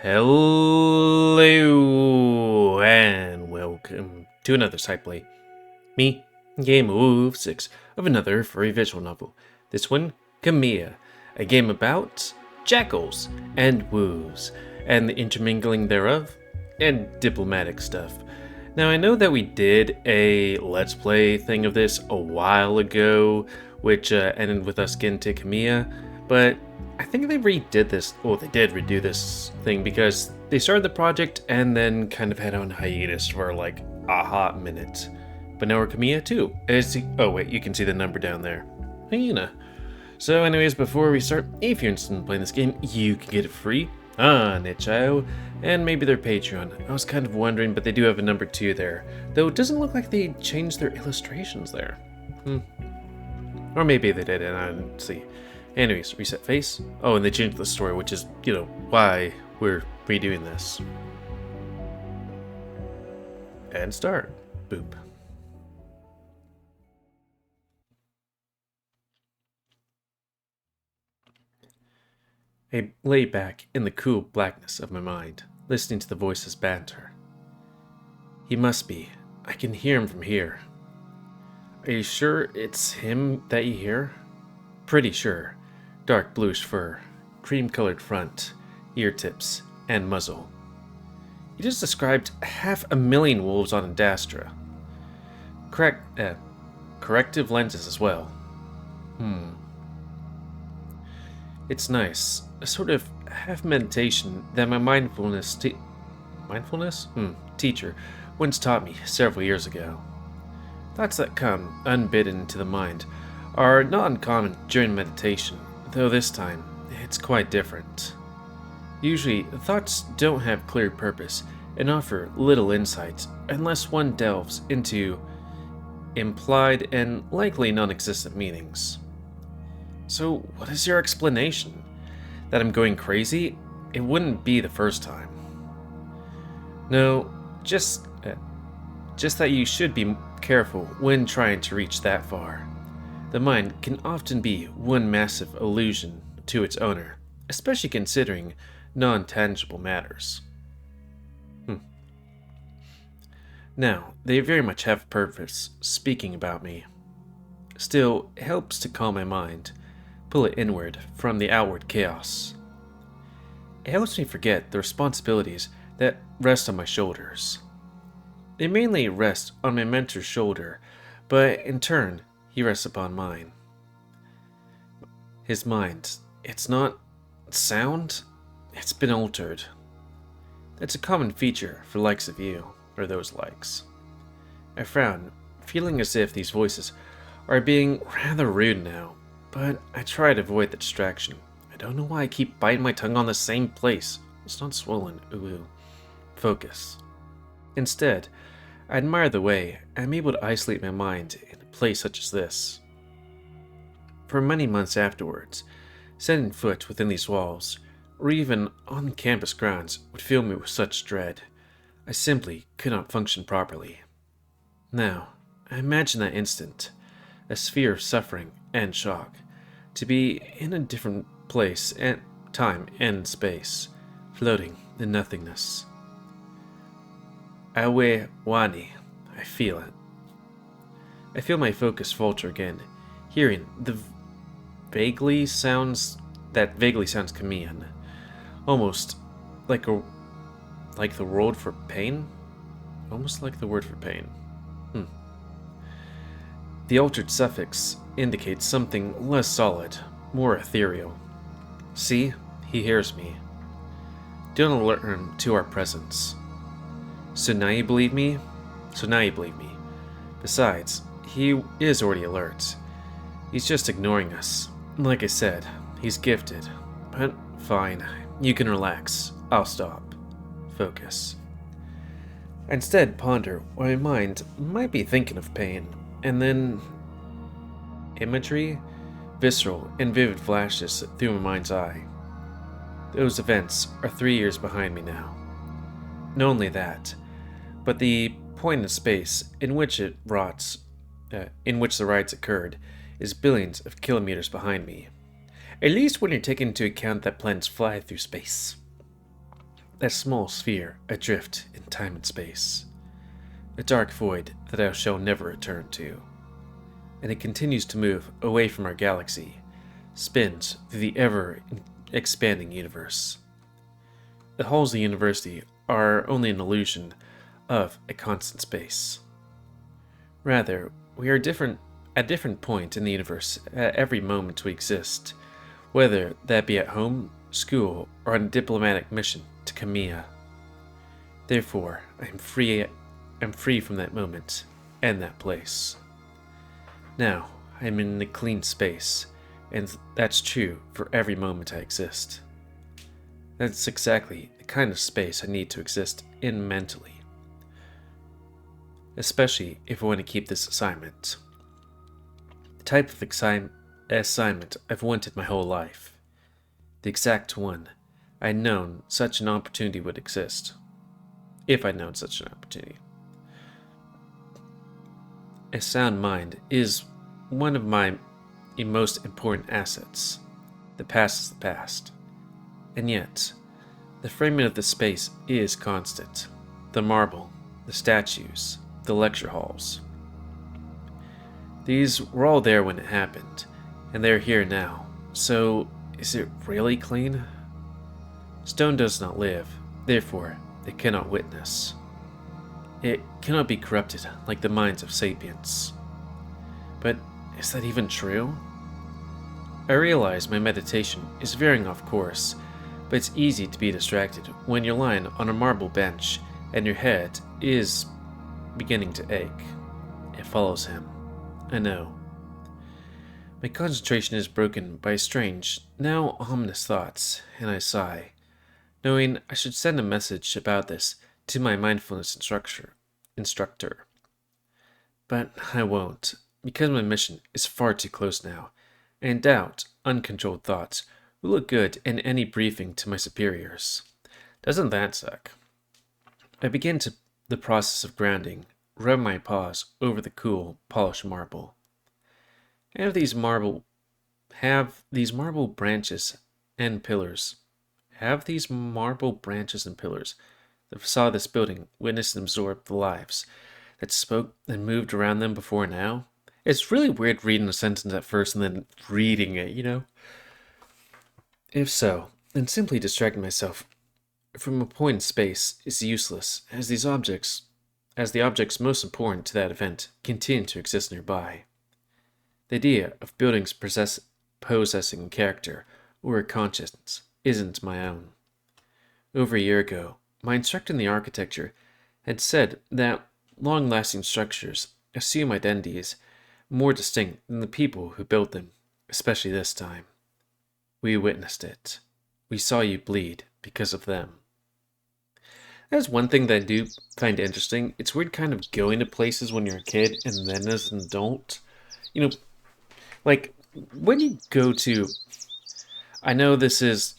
Hello and welcome to another Sci-Fi. Me, GamerWolfSix, of another furry visual novel. This one, Khemia, a game about jackals and wolves, and the intermingling thereof, and diplomatic stuff. Now I know that we did a Let's Play thing of this a while ago, which ended with us getting to Khemia, but I think they redid this, well, they did redo this thing because they started the project and then kind of had on hiatus for like a hot minute. But now we're Khemia too. Oh wait, you can see the number down there. Hyena. So anyways, before we start, if you're interested in playing this game, you can get it free on itch.io and maybe their Patreon. I was kind of wondering, but they do have a number 2 there. Though it doesn't look like they changed their illustrations there. Or maybe they did, and I didn't see. Anyways, reset face. Oh, and they changed the story, which is, why we're redoing this. And start. Boop. I lay back in the cool blackness of my mind, listening to the voices banter. He must be. I can hear him from here. Are you sure it's him that you hear? Pretty sure. Dark bluish fur, cream-colored front, ear tips, and muzzle. He just described 500,000 wolves on Adastra. Corrective lenses as well. It's nice. A sort of half meditation that my mindfulness teacher once taught me several years ago. Thoughts that come unbidden into the mind are not uncommon during meditation, though this time it's quite different. Usually, thoughts don't have clear purpose and offer little insight unless one delves into implied and likely non-existent meanings. So, what is your explanation? That I'm going crazy? It wouldn't be the first time. No, just that you should be careful when trying to reach that far. The mind can often be one massive illusion to its owner, especially considering non-tangible matters. Now, they very much have purpose speaking about me. Still, it helps to calm my mind, pull it inward from the outward chaos. It helps me forget the responsibilities that rest on my shoulders. They mainly rest on my mentor's shoulder, but in turn, he rests upon mine. His mind, it's not sound, it's been altered. That's a common feature for likes of you, or those likes. I frown, feeling as if these voices are being rather rude now, but I try to avoid the distraction. I don't know why I keep biting my tongue on the same place. It's not swollen, ooh. Focus. Instead, I admire the way I'm able to isolate my mind in a place such as this. For many months afterwards, setting foot within these walls, or even on campus grounds, would fill me with such dread. I simply could not function properly. Now, I imagine that instant, a sphere of suffering and shock, to be in a different place and time and space, floating in nothingness. Awe Wani, I feel it. I feel my focus falter again, hearing the vaguely sounds Khemian, almost like the word for pain, almost like the word for pain. The altered suffix indicates something less solid, more ethereal. See, he hears me. Don't alert him to our presence. So now you believe me? Besides, he is already alert. He's just ignoring us. Like I said, he's gifted. But fine, you can relax. I'll stop. Focus. I instead ponder why my mind might be thinking of pain, and then imagery, visceral and vivid flashes through my mind's eye. Those events are 3 years behind me now. Not only that, but the point in space in which the rides occurred is billions of kilometers behind me. At least when you're taking into account that planets fly through space. that small sphere adrift in time and space, a dark void that I shall never return to. And it continues to move away from our galaxy, spins through the ever-expanding universe. The halls of the university are only an illusion of a constant space. Rather, we are at different point in the universe at every moment we exist, whether that be at home, school, or on a diplomatic mission to Khemia. Therefore, I am free from that moment and that place. Now, I am in a clean space, and that's true for every moment I exist. That's exactly the kind of space I need to exist in mentally. Especially if I want to keep this assignment. The type of assignment I've wanted my whole life. The exact one I had known such an opportunity would exist. If I'd known such an opportunity. A sound mind is one of my most important assets. The past is the past. And yet, the framing of the space is constant. The marble, the statues, the lecture halls. These were all there when it happened, and they're here now. So, is it really clean? Stone does not live, therefore, it cannot witness. It cannot be corrupted like the minds of sapients. But is that even true? I realize my meditation is veering off course, but it's easy to be distracted when you're lying on a marble bench and your head is beginning to ache. It follows him. I know. My concentration is broken by strange, now ominous thoughts, and I sigh, knowing I should send a message about this to my mindfulness instructor. But I won't, because my mission is far too close now, and doubt, uncontrolled thoughts will look good in any briefing to my superiors. Doesn't that suck? I begin the process of grounding, rub my paws over the cool, polished marble. Have these marble branches and pillars. The facade of this building witnessed and absorbed the lives that spoke and moved around them before now. It's really weird reading a sentence at first and then reading it, you know? If so, then simply distracting myself from a point in space is useless, as the objects most important to that event continue to exist nearby. The idea of buildings possessing character or a conscience isn't my own. Over a year ago, my instructor in the architecture had said that long-lasting structures assume identities more distinct than the people who built them, especially this time. We witnessed it. We saw you bleed because of them. That's one thing that I do find interesting. It's weird kind of going to places when you're a kid and then as an adult. You know, like when you go to, I know this is,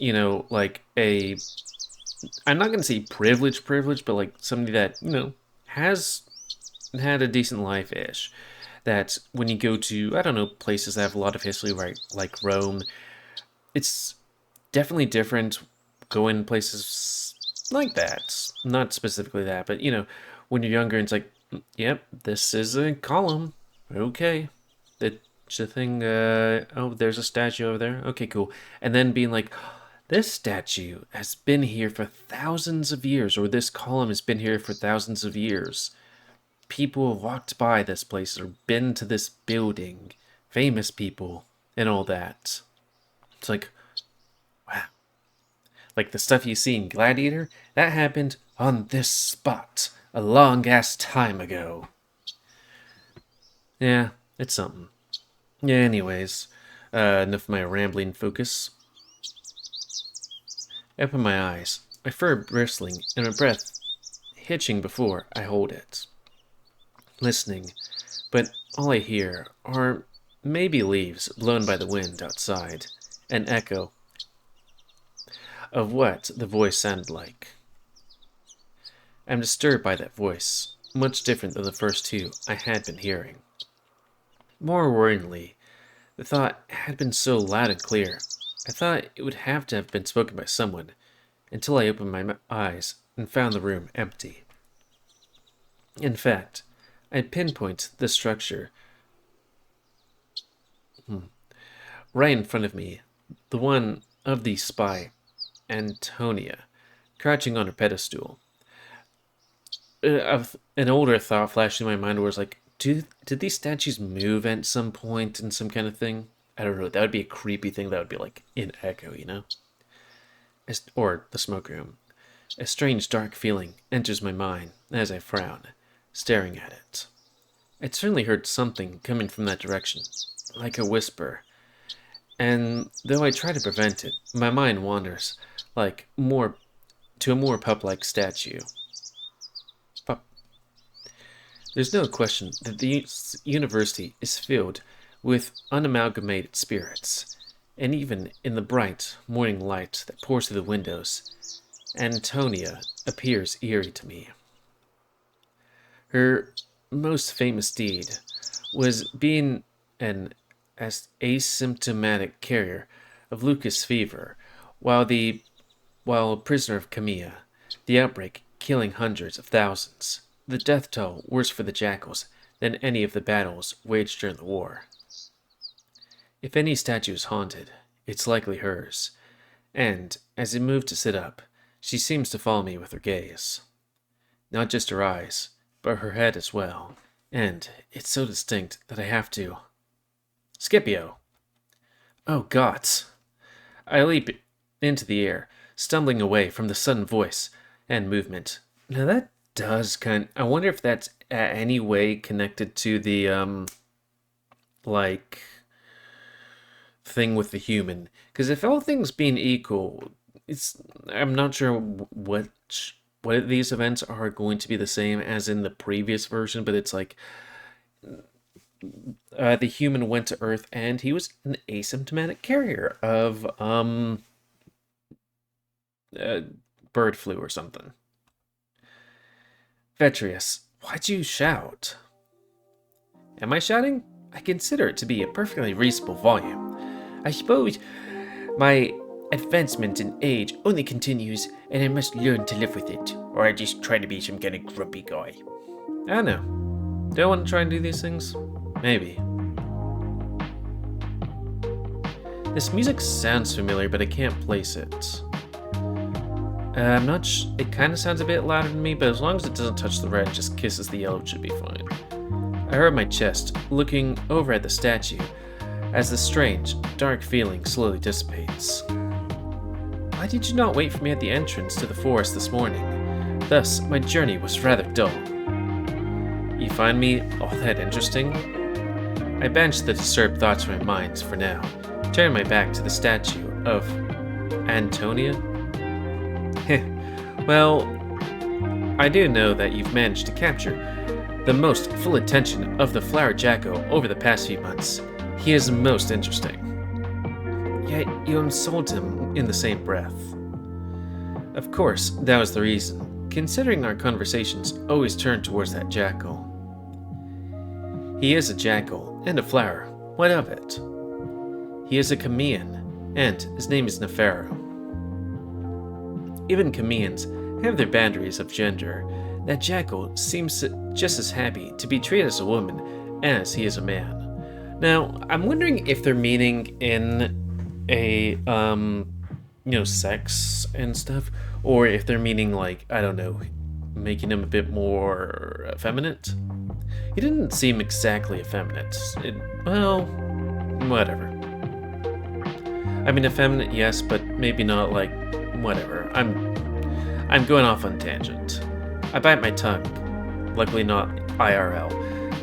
like I'm not going to say privilege, but like somebody that, has had a decent life-ish. That when you go to, I don't know, places that have a lot of history, right, like Rome, it's definitely different going places like that. Not specifically that, but, when you're younger, it's like, yep, this is a column. Okay. It's a thing, oh, there's a statue over there. Okay, cool. And then being like, this statue has been here for thousands of years, or this column has been here for thousands of years. People have walked by this place or been to this building, famous people, and all that. It's like, wow. Like the stuff you see in Gladiator, that happened on this spot a long-ass time ago. Yeah, it's something. Yeah, anyways, enough of my rambling focus. I open my eyes, my fur bristling, and my breath hitching before I hold it. Listening, but all I hear are maybe leaves blown by the wind outside, an echo of what the voice sounded like. I'm disturbed by that voice, much different than the first two I had been hearing. More worryingly, the thought had been so loud and clear, I thought it would have to have been spoken by someone until I opened my eyes and found the room empty. In fact, I pinpointed the structure right in front of me, the one of the spy, Antonia, crouching on her pedestal. An older thought flashed in my mind where it's like, did these statues move at some point in some kind of thing? I don't know. That would be a creepy thing that would be like in Echo, you know? Or the smoke room. A strange dark feeling enters my mind as I frown, staring at it. I'd certainly heard something coming from that direction, like a whisper. And though I try to prevent it, my mind wanders like more to a more pup-like statue. Pup. There's no question that the university is filled with unamalgamated spirits, and even in the bright morning light that pours through the windows, Antonia appears eerie to me. Her most famous deed was being an asymptomatic carrier of Lucas fever, while a prisoner of Khemia, the outbreak killing hundreds of thousands, the death toll worse for the jackals than any of the battles waged during the war. If any statue is haunted, it's likely hers, and as I move to sit up, she seems to follow me with her gaze. Not just her eyes, but her head as well, and it's so distinct that I have to. Scipio! Oh, gods! I leap into the air, stumbling away from the sudden voice and movement. Now that does I wonder if that's any way connected to the, thing with the human. Because if all things being equal, I'm not sure what these events are going to be the same as in the previous version, but it's like the human went to Earth and he was an asymptomatic carrier of bird flu or something. Vetrius, why'd you shout? Am I shouting? I consider it to be a perfectly reasonable volume. I suppose my advancement in age only continues and I must learn to live with it, or I just try to be some kind of grumpy guy. I don't know. Do I want to try and do these things? Maybe. This music sounds familiar, but I can't place it. I'm not it kind of sounds a bit louder than me, but as long as it doesn't touch the red and just kisses the yellow, it should be fine. I heard my chest, looking over at the statue, as the strange, dark feeling slowly dissipates. Why did you not wait for me at the entrance to the forest this morning? Thus, my journey was rather dull. You find me all that interesting? I banished the disturbed thoughts from my mind for now, turning my back to the statue of Antonia. Well, I do know that you've managed to capture the most full attention of the Flower Jacko over the past few months. He is most interesting. Yet you insult him in the same breath. Of course, that was the reason, considering our conversations always turned towards that jackal. He is a jackal and a flower. What of it? He is a Khemian, and his name is Nefero. Even Khemians have their boundaries of gender. That jackal seems just as happy to be treated as a woman as he is a man. Now, I'm wondering if they're meaning in a, sex and stuff, or if they're meaning like, I don't know, making him a bit more effeminate. He didn't seem exactly effeminate. Well, whatever. I mean, effeminate, yes, but maybe not like, whatever. I'm going off on tangent. I bite my tongue, luckily not IRL,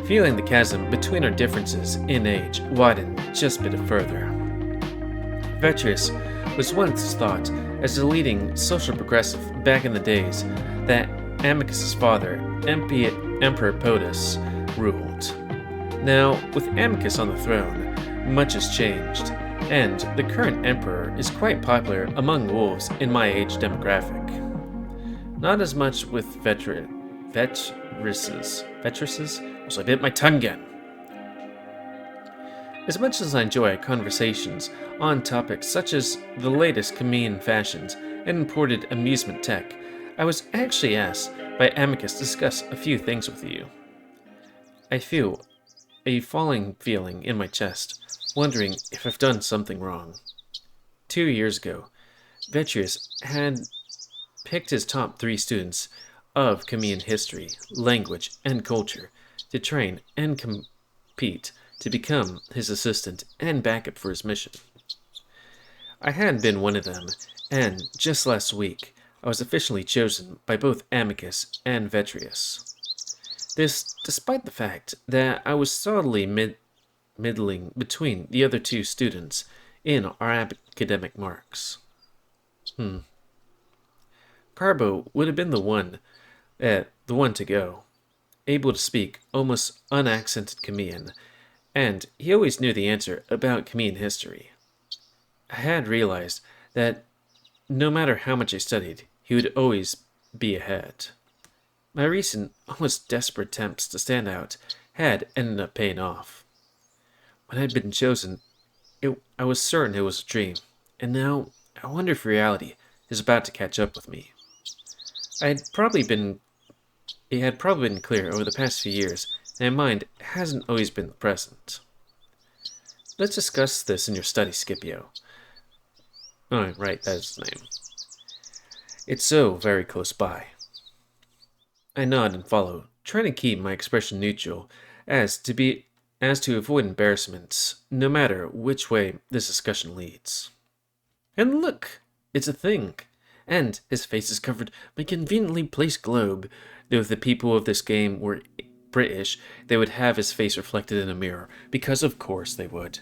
feeling the chasm between our differences in age widen just a bit further. Vetrius was once thought as the leading social progressive back in the days that Amicus's father, Emperor POTUS, ruled. Now, with Amicus on the throne, much has changed, and the current emperor is quite popular among wolves in my age demographic. Not as much with Vetrises. Also, I bit my tongue again. As much as I enjoy conversations on topics such as the latest Khemian fashions and imported amusement tech, I was actually asked by Amicus to discuss a few things with you. I feel a falling feeling in my chest, wondering if I've done something wrong. 2 years ago, Vetrius had picked his top 3 students of Khemian history, language, and culture to train and compete to become his assistant and backup for his mission. I had been one of them, and just last week, I was officially chosen by both Amicus and Vetrius. This despite the fact that I was solidly middling between the other 2 students in our academic marks. Carbo would have been the one to go, able to speak almost unaccented Khemian, and he always knew the answer about Khemian history. I had realized that no matter how much I studied, he would always be ahead. My recent, almost desperate attempts to stand out had ended up paying off. When I'd been chosen, I was certain it was a dream, and now I wonder if reality is about to catch up with me. It had probably been clear over the past few years that my mind hasn't always been the present. Let's discuss this in your study, Scipio. Oh, right, that's his name. It's so very close by. I nod and follow, trying to keep my expression neutral as to avoid embarrassments, no matter which way this discussion leads. And look, it's a thing. And his face is covered by a conveniently placed globe, though if the people of this game were British, they would have his face reflected in a mirror, because of course they would.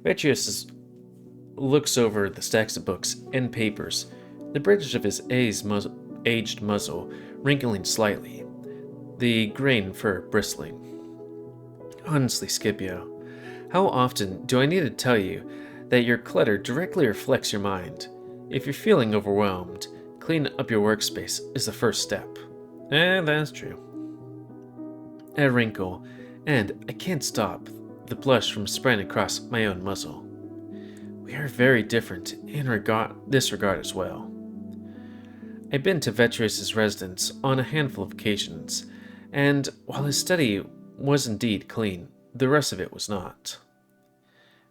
Vetrius looks over the stacks of books and papers, the bridge of his aged muzzle wrinkling slightly, the grain fur bristling. Honestly, Scipio, how often do I need to tell you that your clutter directly reflects your mind? If you're feeling overwhelmed, cleaning up your workspace is the first step. That's true. I wrinkle, and I can't stop the blush from spreading across my own muzzle. We are very different in this regard as well. I've been to Vetrius' residence on a handful of occasions, and while his study was indeed clean, the rest of it was not.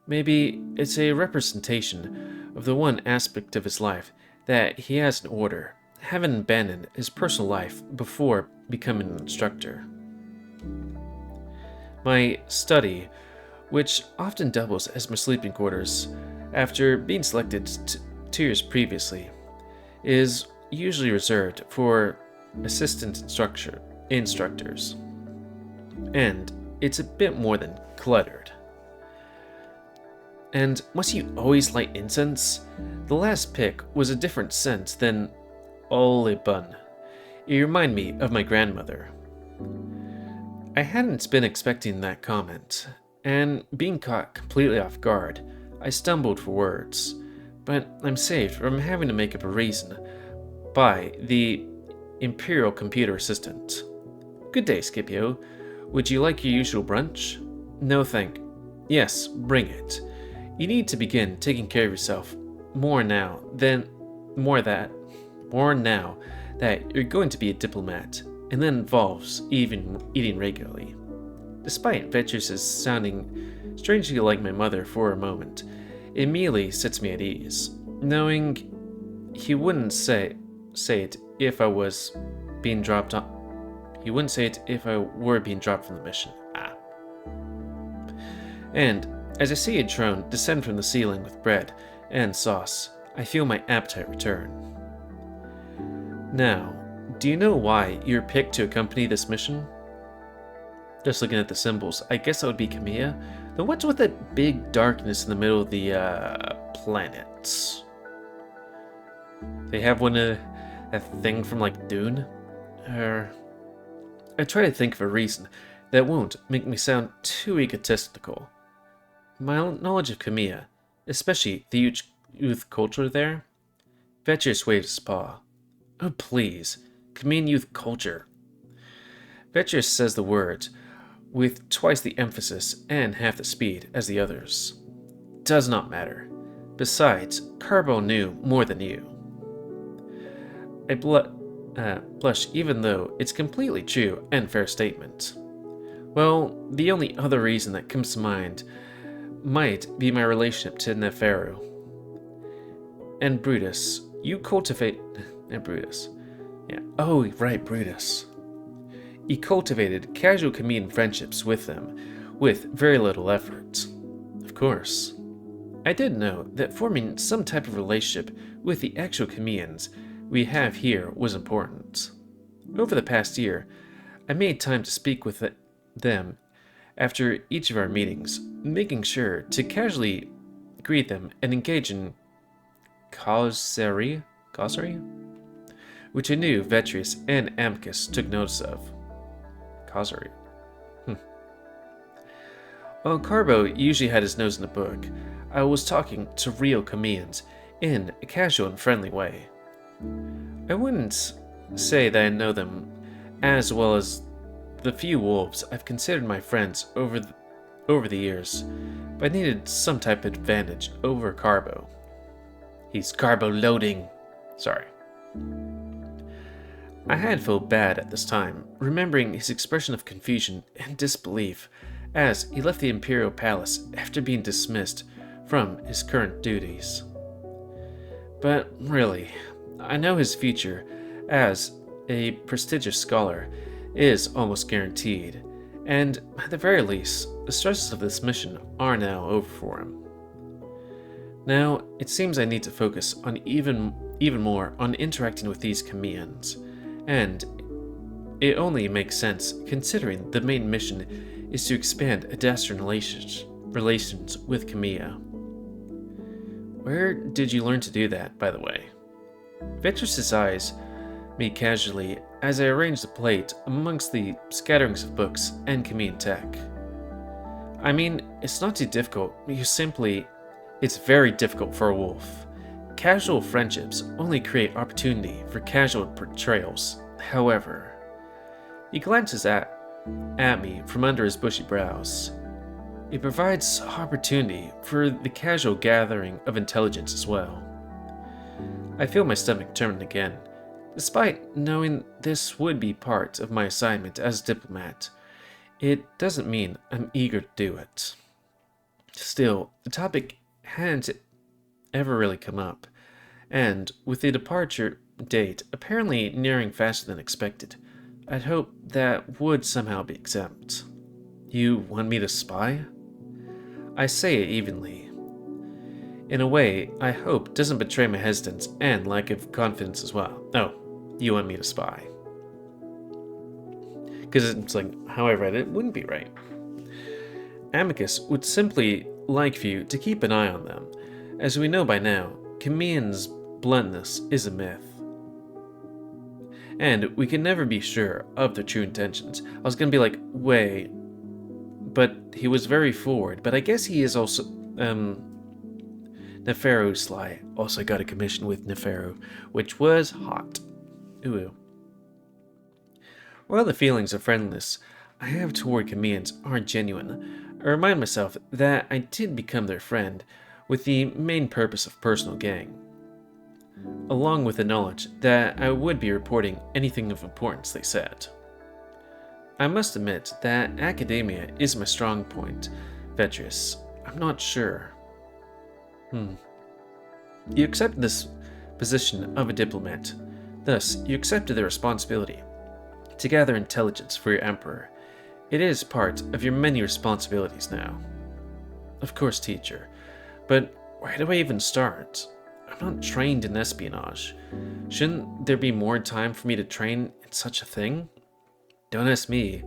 Maybe it's a representation of the one aspect of his life that he has in order, having abandoned his personal life before becoming an instructor. My study, which often doubles as my sleeping quarters after being selected 2 years previously, is usually reserved for assistant instructors. And it's a bit more than cluttered. And must you always light incense? The last pick was a different scent than Olibun. It reminded me of my grandmother. I hadn't been expecting that comment, and being caught completely off guard, I stumbled for words, but I'm saved from having to make up a reason by the Imperial Computer Assistant. Good day, Scipio. Would you like your usual brunch? No, thank. Yes, bring it. You need to begin taking care of yourself more now that you're going to be a diplomat, and that involves even eating regularly. Despite Vetrius' sounding strangely like my mother for a moment, it immediately sets me at ease, knowing he wouldn't say it if I was being dropped on. He wouldn't say it if I were being dropped from the mission. And as I see a drone descend from the ceiling with bread and sauce, I feel my appetite return. Now, do you know why you're picked to accompany this mission? Just looking at the symbols, I guess that would be Khemia. Then what's with that big darkness in the middle of the planets? They have that thing from like Dune? I try to think of a reason that won't make me sound too egotistical. My knowledge of Khemia, especially the youth culture there. Vetrius waves his paw. Oh please, Khemian youth culture. Vetrius says the words with twice the emphasis and half the speed as the others. Does not matter. Besides, Carbo knew more than you. I blush even though it's completely true and fair statement. Well, the only other reason that comes to mind might be my relationship to Neferu. And Brutus, you cultivate... and Brutus. Yeah, oh, right, Brutus. He cultivated casual Khemian friendships with them, with very little effort. Of course. I did know that forming some type of relationship with the actual Khemians we have here was important. Over the past year, I made time to speak with them after each of our meetings, making sure to casually greet them and engage in causerie, which I knew Vetrius and Amicus took notice of. Causerie. While Carbo usually had his nose in the book, I was talking to real Khemians in a casual and friendly way. I wouldn't say that I know them as well as the few wolves I've considered my friends over the years, but I needed some type of advantage over Carbo. He's Carbo loading. Sorry. I had felt bad at this time, remembering his expression of confusion and disbelief as he left the Imperial Palace after being dismissed from his current duties. But really, I know his future as a prestigious scholar is almost guaranteed, and at the very least, the stresses of this mission are now over for him. Now, it seems I need to focus on even more on interacting with these Khemians, and it only makes sense considering the main mission is to expand Adastran relations with Khemia. Where did you learn to do that, by the way? Vetrius's eyes me casually as I arranged the plate amongst the scatterings of books and Khemian tech. I mean, it's not too difficult, it's very difficult for a wolf. Casual friendships only create opportunity for casual portrayals. However, he glances at me from under his bushy brows. It provides opportunity for the casual gathering of intelligence as well. I feel my stomach turning again. Despite knowing this would be part of my assignment as a diplomat, it doesn't mean I'm eager to do it. Still, the topic hadn't ever really come up, and with the departure date apparently nearing faster than expected, I'd hoped that would somehow be exempt. You want me to spy? I say it evenly. In a way, I hope doesn't betray my hesitance and lack of confidence as well. Oh, you want me to spy. Because it's like, how I read it wouldn't be right. Amicus would simply like for you to keep an eye on them. As we know by now, Khemian's bluntness is a myth. And we can never be sure of their true intentions. I was gonna be like, wait, but he was very forward, but I guess he is also, Neferu Sly also got a commission with Neferu, which was hot. Ooh. While the feelings of friendliness I have toward Khemians are genuine, I remind myself that I did become their friend with the main purpose of personal gain, along with the knowledge that I would be reporting anything of importance they said. I must admit that academia is my strong point, Vetrius. I'm not sure. You accepted this position of a diplomat. Thus, you accepted the responsibility to gather intelligence for your emperor. It is part of your many responsibilities now. Of course, teacher, but where do I even start? I'm not trained in espionage. Shouldn't there be more time for me to train in such a thing? Don't ask me.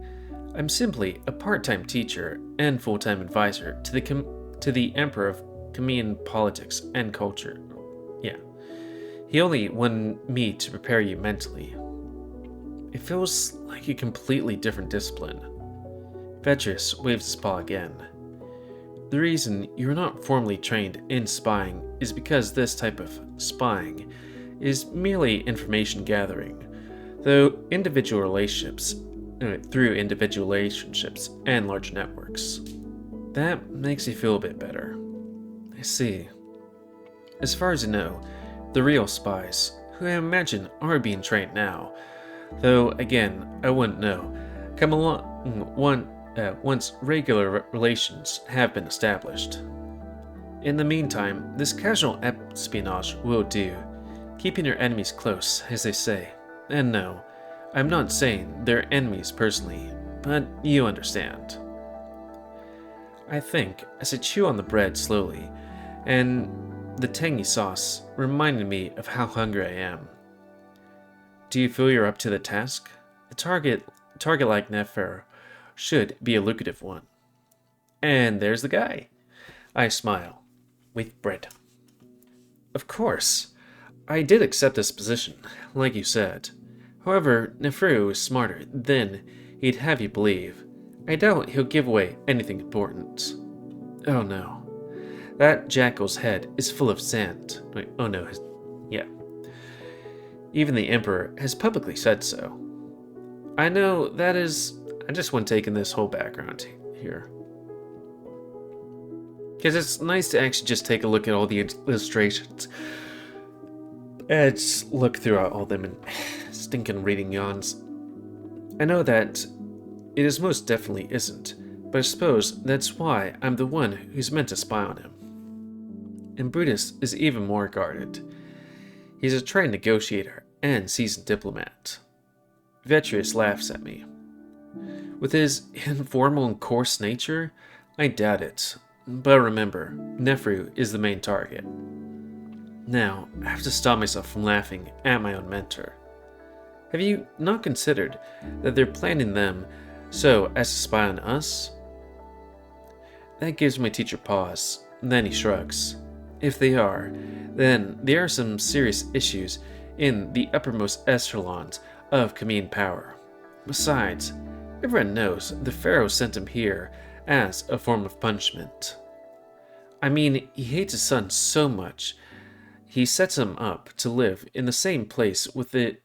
I'm simply a part-time teacher and full-time advisor to the Emperor of Khemian politics and culture. Yeah. He only wanted me to prepare you mentally. It feels like a completely different discipline. Vetrius waves his paw again. The reason you're not formally trained in spying is because this type of spying is merely information gathering, through individual relationships and large networks. That makes you feel a bit better. I see. As far as I know, the real spies, who I imagine are being trained now, though again, I wouldn't know, come along once regular relations have been established. In the meantime, this casual espionage will do, keeping your enemies close, as they say. And no, I'm not saying they're enemies personally, but you understand. I think as I chew on the bread slowly, and the tangy sauce reminded me of how hungry I am. Do you feel you're up to the task? A target like Nefer should be a lucrative one. And there's the guy. I smile. With bread. Of course. I did accept this position, like you said. However, Neferu is smarter than he'd have you believe. I doubt he'll give away anything important. Oh no. That jackal's head is full of sand. Wait, oh no, yeah. Even the Emperor has publicly said so. I know that is... I just want taking this whole background here. Because it's nice to actually just take a look at all the illustrations. And just look throughout all them and stinking reading yawns. I know that it is most definitely isn't, but I suppose that's why I'm the one who's meant to spy on him. And Brutus is even more guarded. He's a trained negotiator and seasoned diplomat. Veturius laughs at me. With his informal and coarse nature, I doubt it. But remember, Neferu is the main target. Now, I have to stop myself from laughing at my own mentor. Have you not considered that they're planning them so as to spy on us? That gives my teacher pause, then he shrugs. If they are, then there are some serious issues in the uppermost echelons of Khemian power. Besides, everyone knows the Pharaoh sent him here as a form of punishment. I mean, he hates his son so much, he sets him up to live in the same place with a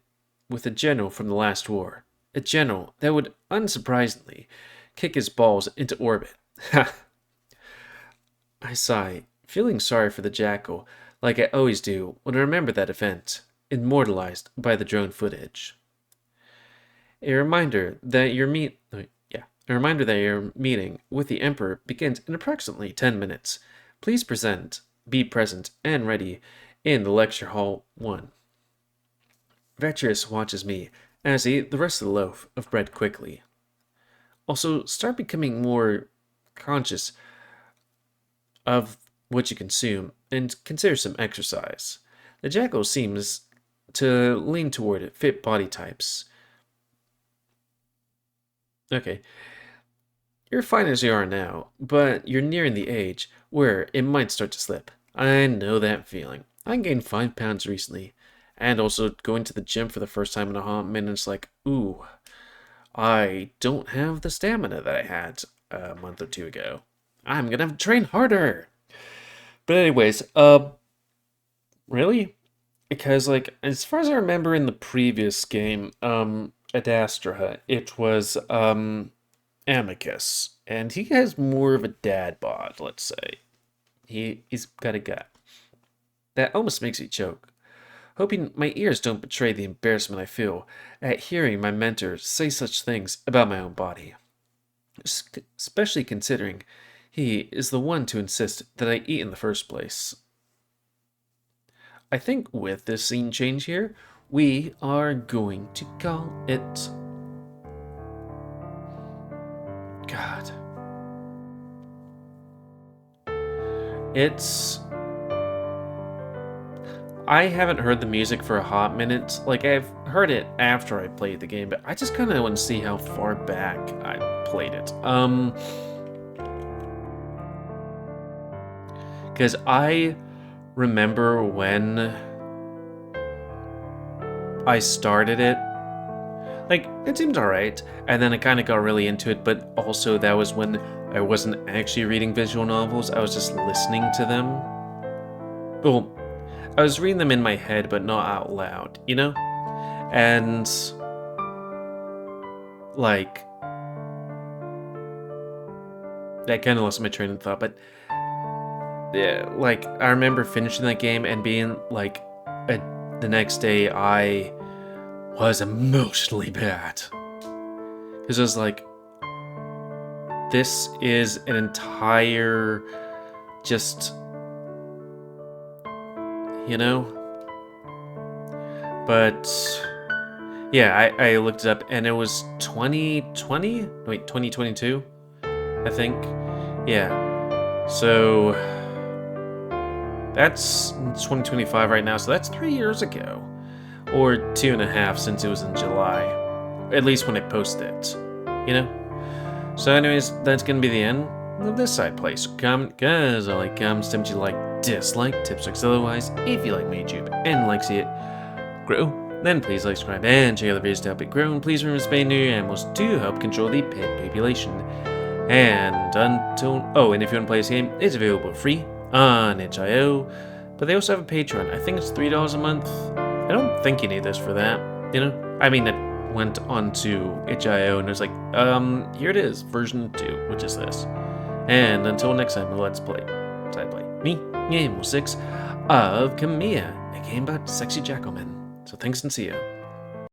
general from the last war. A general that would, unsurprisingly, kick his balls into orbit. Ha! I sigh, feeling sorry for the jackal, like I always do when I remember that event, immortalized by the drone footage. A reminder that your meeting with the Emperor begins in approximately 10 minutes. Please be present and ready in the lecture hall 1. Veturius watches me as I eat the rest of the loaf of bread quickly. Also, start becoming more conscious of what you consume and consider some exercise. The jackal seems to lean toward fit body types. Okay. You're fine as you are now, but you're nearing the age where it might start to slip. I know that feeling. I gained 5 pounds recently, and also going to the gym for the first time in a hot minute, it's like, ooh, I don't have the stamina that I had a month or 2 ago. I'm gonna have to train harder. But anyways, really? Because, like, as far as I remember in the previous game, Adastra, it was, Amicus, and he has more of a dad bod, let's say. He's got a gut. That almost makes me choke. Hoping my ears don't betray the embarrassment I feel at hearing my mentor say such things about my own body. Especially considering he is the one to insist that I eat in the first place. I think with this scene change here, we are going to call it... God. It's... I haven't heard the music for a hot minute. Like, I've heard it after I played the game, but I just kind of want to see how far back I played it. Because I remember when I started it, like, it seemed alright, and then I kind of got really into it, but also that was when I wasn't actually reading visual novels, I was just listening to them. Well, I was reading them in my head, but not out loud, you know? And, like, I kind of lost my train of thought, but yeah, like, I remember finishing that game and being like, the next day I was emotionally bad. Because it was like, this is an entire, just, you know? But, yeah, I looked it up and it was 2020? Wait, 2022? I think. Yeah. So, that's 2025 right now, so that's 3 years ago. Or 2.5 since it was in July. At least when I posted it. You know? So anyways, that's gonna be the end of this side play. So comment, guys, I like comments, tips you like, dislike, tips, tricks, otherwise. If you like my YouTube and like see it grow, then please like, subscribe, and check out the videos to help it grow. And please remember to spay new animals to help control the pet population. And until... Oh, and if you want to play this game, it's available free on itch.io. But they also have a Patreon. I think it's $3 a month. I don't think you need this for that, you know? I mean, it went on to itch.io and it was like, here it is, version 2, which is this. And until next time, let's play Side Play. Me, GamerWolfSix of Khemia, a game about sexy jackalmen. So thanks and see ya.